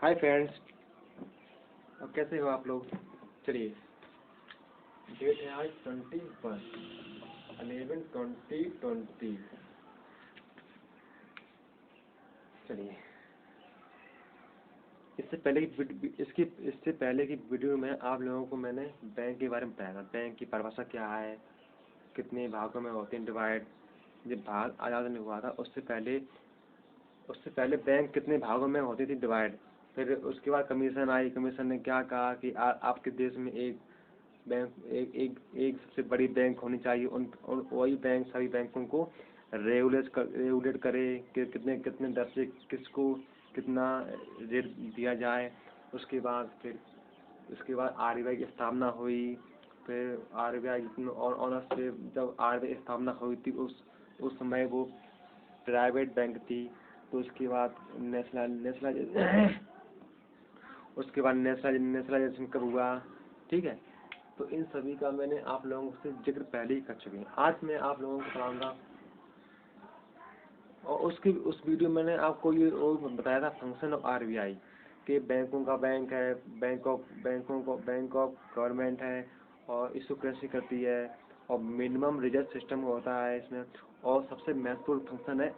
Hi friends, अब कैसे हो आप लोग। चलिए, डेट है आज 21/11/2020। चलिए, इससे पहले की वीडियो में आप लोगों को मैंने बैंक के बारे में बताया था। बैंक की परिभाषा क्या है, कितने भागों में होते हैं डिवाइड। जब भाग आज़ाद नहीं हुआ था उससे पहले बैंक कितने भागों में होती थी डिवाइड। फिर उसके बाद कमीशन आई। कमीशन ने क्या कहा कि आपके देश में एक बैंक एक सबसे बड़ी बैंक होनी चाहिए। उन वही बैंक सभी बैंकों को रेगुलेट करे कि कितने कितने दर से किसको कितना रेट दिया जाए। उसके बाद आरबीआई की स्थापना हुई। फिर आरबीआई और से जब आरबीआई स्थापना हुई थी उस समय वो प्राइवेट बैंक थी। तो उसके बाद नेशनलाइजेशन कब हुआ, ठीक है। तो इन सभी का मैंने आप लोगों से जिक्र पहले ही कर चुके हैं। आज मैं आप लोगों को बताऊंगा। और उस वीडियो में मैंने आपको ये बताया था फंक्शन ऑफ आरबीआई कि बैंकों का बैंक है, बैंक ऑफ गवर्नमेंट है और इशू कैसे करती है और मिनिमम रिजर्व सिस्टम होता है इसमें। और सबसे महत्वपूर्ण फंक्शन है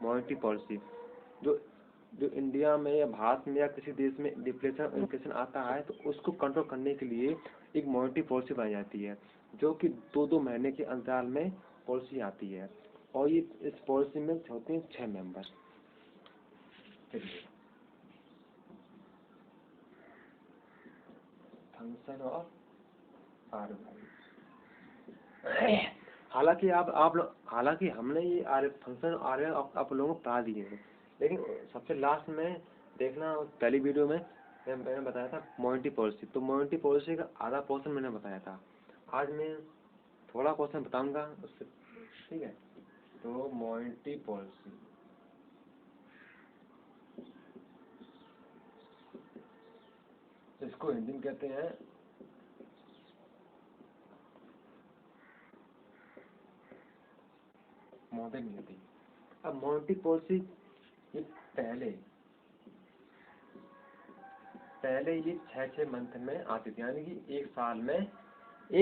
मॉनेटरी पॉलिसी। जो जो इंडिया में या भारत में या किसी देश में इन्फ्लेशन आता है तो उसको कंट्रोल करने के लिए एक मॉनेटरी पॉलिसी बनाई जाती है, जो कि 2-2 महीने के अंतराल में पॉलिसी आती है। और ये इस पॉलिसी में होते हैं 6 मेंबर। Function of RBI. हालांकि हमने ये फंक्शन आरबीआई आप लोगों को बता दिए हैं, लेकिन सबसे लास्ट में देखना पहली वीडियो में मैंने बताया था मॉनेटरी पॉलिसी। तो मॉनेटरी पॉलिसी का आधा पोर्शन मैंने बताया था। आज मैं थोड़ा क्वेश्चन बताऊंगा उससे, ठीक है। तो मॉनेटरी पॉलिसी इसको हिंदी में कहते हैं मौद्रिक नीति। अब मॉनेटरी पॉलिसी ये पहले ये 6-6 मंथ में आती थी, यानी कि एक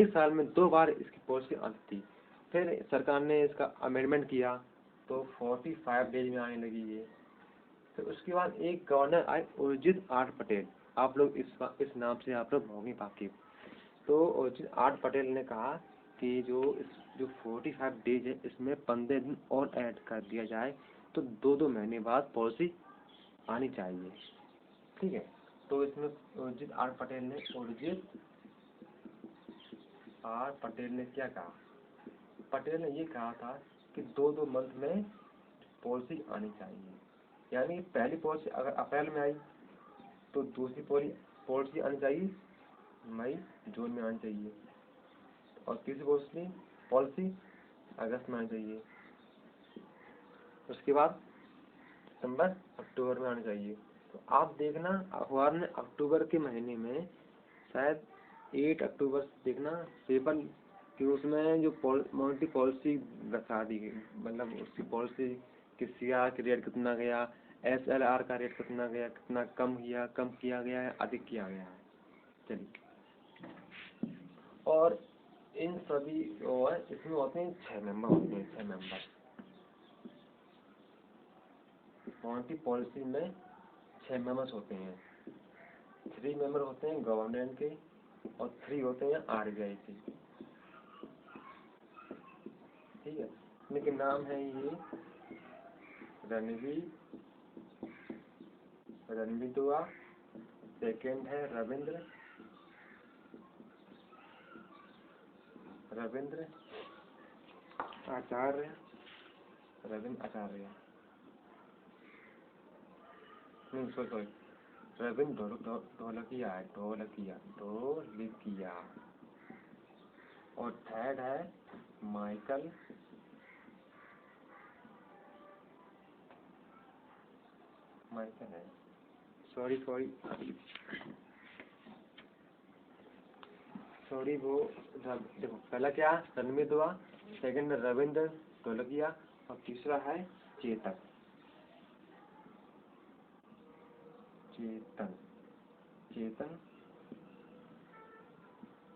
साल में 2 बार इसकी पॉलिसी आती थी। फिर सरकार ने इसका अमेंडमेंट किया तो 45 डेज में आने लगी ये। फिर उसके बाद एक गवर्नर आए, उर्जित आर पटेल। आप लोग इस नाम से आप लोग होंगे वाकिफ। तो उर्जित आर पटेल ने कहा कि जो 45 डेज है इसमें 15 दिन और ऐड कर दिया जाए तो 2-2 महीने बाद पॉलिसी आनी चाहिए, ठीक है। तो इसमें उर्जित आर पटेल ने क्या कहा। पटेल ने ये कहा था कि 2-2 मंथ में पॉलिसी आनी चाहिए। यानी पहली पॉलिसी अगर अप्रैल में आई तो दूसरी पॉलिसी आनी चाहिए मई जून में आनी चाहिए और तीसरी पॉलिसी अगस्त में आनी चाहिए। उसके बाद सितंबर अक्टूबर में आनी चाहिए। तो आप देखना अखबार ने अक्टूबर के महीने में शायद 8 अक्टूबर से देखना पेपर कि उसमें जो मॉनेटरी पॉलिसी बता दी गई, मतलब उसकी पॉलिसी कि सीआर का रेट कितना गया, एसएलआर का रेट कितना गया, कितना कम किया गया है, अधिक किया गया है। चलिए, और इन सभी और इसमें होते हैं 6 मेंबर। मॉनेटरी पॉलिसी में 6 मेंबर्स होते हैं। 3 मेंबर होते हैं गवर्नमेंट के और 3 होते हैं आरबीआई के, ठीक है। इनके नाम है ये रणवीर दुआ, सेकेंड है रविंद्र आचार्य, सॉरी रविंद्र ढोलकिया और थर्ड है माइकल है। सॉरी वो देखो, पहला क्या रणवीर दुआ, सेकंड रविंद्र ढोलकिया और तीसरा है चेतक। चेतन चेतन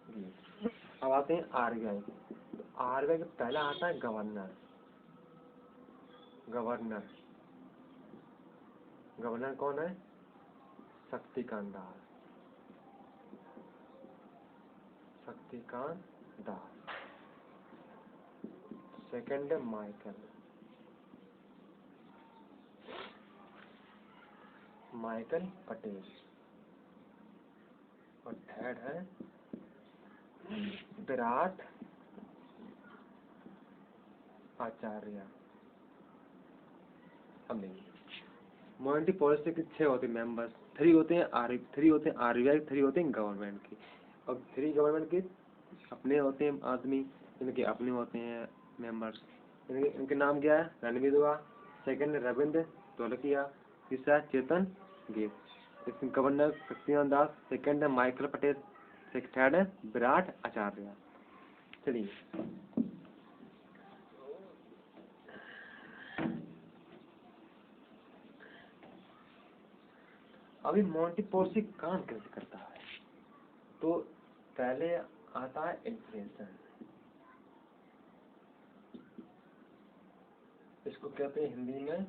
गेट। अब आते हैं आरबीआई। आरबीआई का पहला आता है गवर्नर। गवर्नर गवर्नर कौन है? शक्तिकांत दास। शक्तिकांत दास। सेकंड है माइकल माइकल पटेल। और थर्ड है विराट आचार्य। अब नहीं, मॉनेटरी पॉलिसी के 6 होते हैं मेंबर्स। 3 होते हैं आरबीआई, 3 होते हैं गवर्नमेंट के। अब 3 गवर्नमेंट के अपने होते हैं आदमी, इनके अपने होते हैं मेंबर्स। इनके नाम क्या है? रणवीर दुआ, सेकंड है रविंद्र तोलकिया, तीसरा है चेतन गेट। इसके गवर्नर शक्तिकांत दास, सेकंड है माइकल पटेल, थर्ड है विराट आचार्य। चलिए अभी मॉनेटरी पॉलिसी काम कैसे करता है? तो पहले आता है इन्फ्लेशन। इसको कहते हैं हिंदी में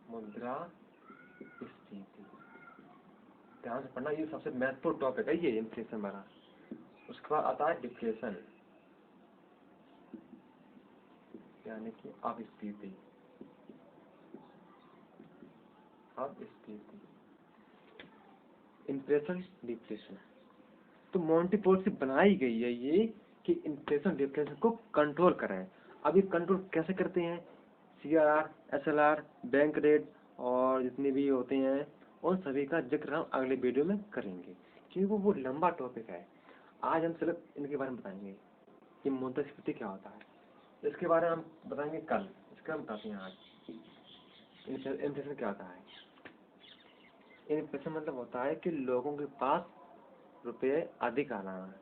मुद्रास्फीति। ध्यान से पढ़ना, ये सबसे महत्वपूर्ण टॉपिक है ये इन्फ्लेशन वाला। उसके बाद आता है डिफ्लेशन, यानी कि अपस्फीति। Inflation deflation. तो मॉनेटरी पॉलिसी बनाई गई है ये कि इन्फ्लेशन डिफ्लेशन को कंट्रोल करें। अब ये कंट्रोल कैसे करते हैं? सीआरआर, एसएलआर, बैंक रेट और जितने भी होते हैं उन सभी का जिक्र हम अगले वीडियो में करेंगे, क्योंकि वो लंबा टॉपिक है। आज हम सिर्फ इनके बारे में बताएंगे कि मुद्रास्फीति क्या होता है। इसके बारे में हम बताएंगे कल, इसके हम बताते हैं आज इन्फ्लेशन क्या होता है। इन्फ्लेशन मतलब होता है कि लोगों के पास रुपये अधिक आना है।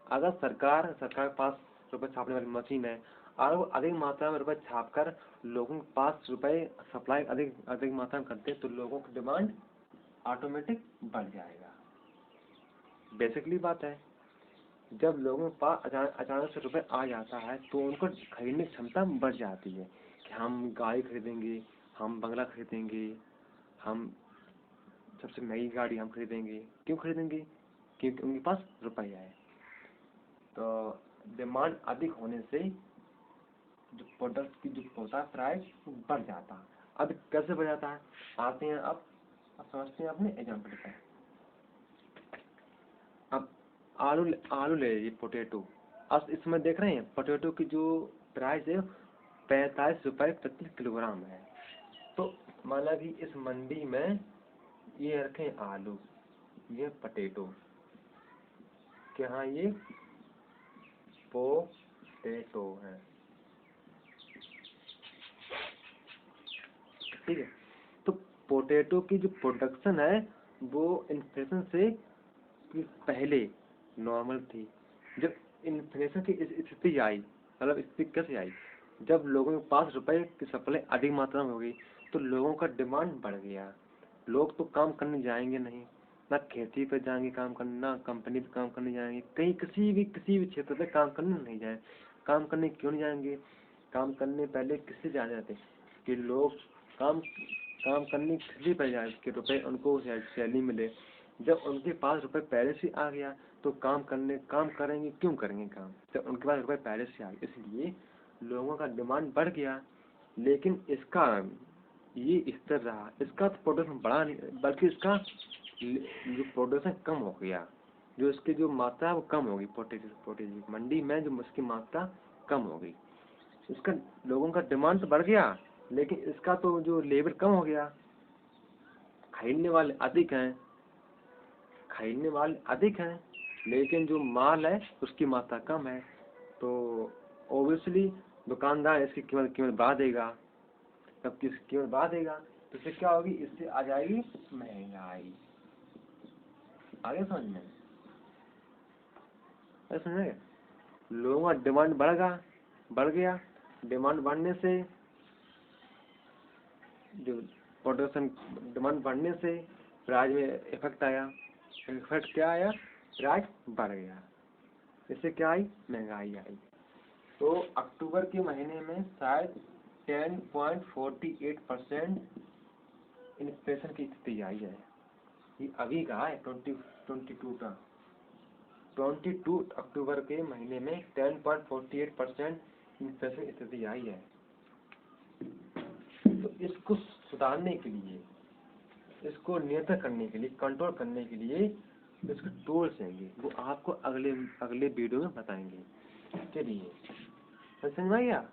अगर सरकार के पास रुपये छापने वाली मशीन है और वो अधिक मात्रा में रुपये छापकर लोगों के पास रुपये सप्लाई अधिक मात्रा में करते हैं तो लोगों की डिमांड ऑटोमेटिक बढ़ जाएगा। बेसिकली बात है, जब लोगों के पास अचानक से रुपये आ जाता है तो उनको खरीदने की क्षमता बढ़ जाती है कि हम गाड़ी खरीदेंगे, हम बंगला खरीदेंगे, हम सबसे महंगी गाड़ी हम खरीदेंगे। क्यों खरीदेंगे? क्योंकि उनके पास रुपये है। तो डिमांड अधिक होने से जो प्रोडक्ट की जो होता है प्राइस बढ़ जाता है। अब कैसे बढ़ जाता है आते हैं अब समझते हैं अपने एग्जाम्पल पर। अब आलू ले लीजिए, पोटैटो। अब इसमें देख रहे हैं पोटैटो की जो प्राइस है 45 रुपये प्रति किलोग्राम है। तो माना कि इस मंडी में ये रखें आलू, ये पोटैटो, क्या ये पोटैटो है, ठीक है। तो पोटैटो की जो प्रोडक्शन है वो इन्फ्लेशन से पहले नॉर्मल थी। जब इन्फ्लेशन की स्थिति आई, मतलब स्थिति कैसे आई? जब लोगों के पास रुपए की सप्लाई अधिक मात्रा में हो गई तो लोगों का डिमांड बढ़ गया। लोग तो काम करने जाएंगे नहीं, ना खेती पे जाएंगे काम करने, ना कंपनी पे काम करने जाएंगे, कहीं किसी भी क्षेत्र पे काम करने नहीं जाए। काम करने क्यों नहीं जाएंगे? काम करने पहले किससे जाते कि लोग काम काम करने किसी पर जाए कि रुपए उनको सैलरी मिले। जब उनके पास रुपए पहले से आ गया तो काम करेंगे, क्यों करेंगे काम जब उनके पास रुपए पहले से आ गए? इसलिए लोगों का डिमांड बढ़ गया। लेकिन इसका ये स्थिर रहा, इसका तो प्रोडक्शन बढ़ा नहीं, बल्कि इसका जो प्रोडक्शन कम हो गया, जो इसकी जो मात्रा है वो कम हो गई। पोटैटो मंडी में जो उसकी मात्रा कम हो गई, इसका लोगों का डिमांड तो बढ़ गया लेकिन इसका तो जो लेवल कम हो गया। खरीदने वाले अधिक हैं लेकिन जो माल है उसकी मात्रा कम है। तो ऑब्वियसली दुकानदार इसकी कीमत बढ़ा देगा। तब किस कीमत बढ़ा देगा तो इससे क्या होगी? इससे आ जाएगी महंगाई। आगे समझ में समझे? लोगों का डिमांड बढ़ गया। डिमांड बढ़ने से जो प्रोडक्शन डिमांड बढ़ने से प्राइस में इफेक्ट आया। इफेक्ट क्या आया? प्राइस बढ़ गया। इससे क्या आई? महंगाई आई। तो अक्टूबर के महीने में शायद 10.48% इन्फ्लेशन की स्थिति आई है। ये अभी का है 2022 का। 22 अक्टूबर के महीने में 10.48% इन्फ्लेशन की स्थिति आई है। तो इसको सुधारने के लिए, इसको नियंत्रण करने के लिए, कंट्रोल करने के लिए इसके टूल्स हैं, वो आपको अगले वीडियो में बताएंगे। चलिए, समझ में आया?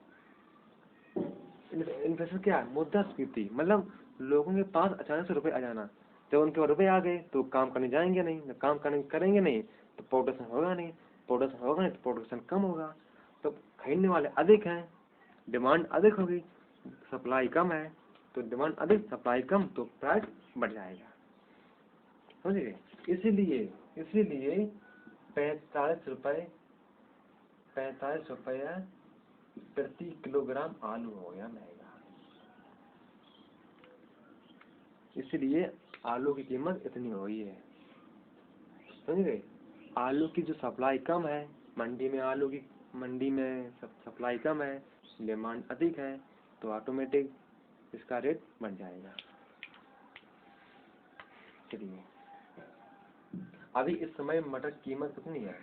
इन्फ्लेशन क्या है? मुद्रास्फीति, मतलब लोगों के पास अचानक से रुपए आ जाना। जब उनके पास रुपए आ गए तो काम करने जाएंगे नहीं, काम करेंगे नहीं तो प्रोडक्शन होगा नहीं, प्रोडक्शन होगा नहीं तो प्रोडक्शन कम होगा। तो खरीदने वाले अधिक हैं, डिमांड अधिक होगी, सप्लाई कम है तो डिमांड अधिक, सप्लाई कम, तो प्राइस बढ़ जाएगा। समझ गए? इसीलिए 45 रुपये प्रति किलोग्राम आलू हो गया महंगा। इसलिए आलू की कीमत इतनी हो गई है। समझ गए? आलू की जो सप्लाई कम है, मंडी में सप्लाई कम है, डिमांड अधिक है, तो ऑटोमेटिक इसका रेट बढ़ जाएगा। चलिए, अभी इस समय मटर की कीमत कितनी है?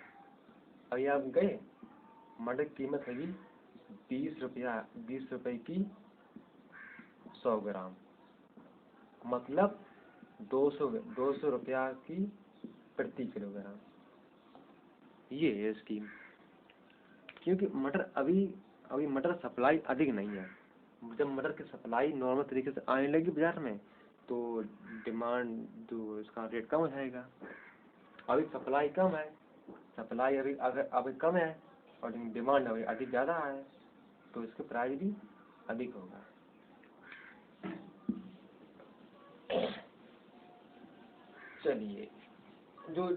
अभी आप गए, मटर की कीमत है 20 रुपये की 100 ग्राम, मतलब 200 रुपया की प्रति किलोग्राम। ये है स्कीम। क्योंकि मटर अभी मटर सप्लाई अधिक नहीं है। जब मटर की सप्लाई नॉर्मल तरीके से आने लगी बाजार में तो डिमांड जो इसका रेट कम हो जाएगा। अभी सप्लाई कम है, सप्लाई अभी कम है और डिमांड अभी अधिक ज़्यादा है, तो इसका प्राइस भी अधिक होगा। चलिए, जो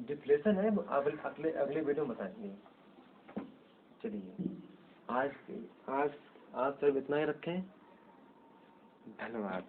डिफ्लेशन है वो अगले वीडियो में बताएंगे। चलिए, आज सिर्फ इतना ही रखें। धन्यवाद।